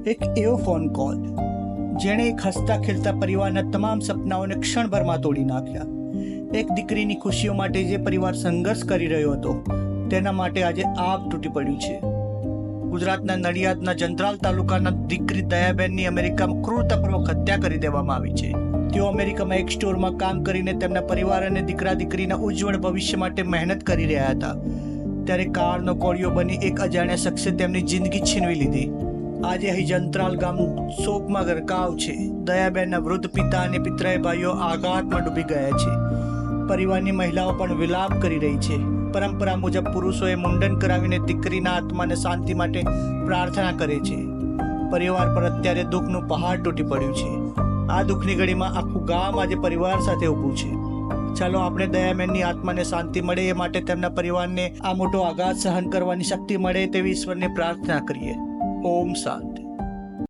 એક એવો phone call જેણે એક હસતા ખેલતા પરિવારના તમામ સપનાઓને ક્ષણભરમાં તોડી નાખ્યા. એક દીકરીની ખુશીઓ માટે જે પરિવાર સંઘર્ષ કરી રહ્યો હતો તેના માટે આજે આગ તૂટી પડ્યું છે. ગુજરાતના નડિયાદના જંત્રાલ તાલુકાના દીકરી દયાબેનની અમેરિકામાં ક્રૂરતાપૂર્વક હત્યા કરી દેવામાં આવી છે. તેઓ અમેરિકામાં એક સ્ટોરમાં કામ કરીને તેમના પરિવાર અને દીકરા દીકરીના ઉજ્જવળ ભવિષ્ય માટે મહેનત કરી રહ્યા હતા. ત્યારે કાળનો કોળિયો બની એક અજાણ્યા શખ્સે તેમની જિંદગી છીનવી લીધી. આજે અહીં જંત્રાલ ગામ શોકમાં ગરકાવ છે. દયાબેનના વૃદ્ધ પિતા અને પિતરાઈ ભાઈઓ આઘાતમાં ડૂબી ગયા છે. પરિવારની મહિલાઓ પણ વિલાપ કરી રહી છે. પરંપરા મુજબ પુરુષોએ મુંડન કરાવીને દીકરીના આત્માને શાંતિ માટે પ્રાર્થના કરે છે. પરિવાર પર અત્યારે દુઃખનું પહાડ તૂટી પડ્યું છે. આ દુઃખની ઘડીમાં આખું ગામ આજે પરિવાર સાથે ઊભું છે. ચાલો આપણે દયાબેનની આત્માને શાંતિ મળે એ માટે તેમના પરિવારને આ મોટો આઘાત સહન કરવાની શક્તિ મળે તેવી ઈશ્વરને પ્રાર્થના કરીએ. ઓમ શાંતિ.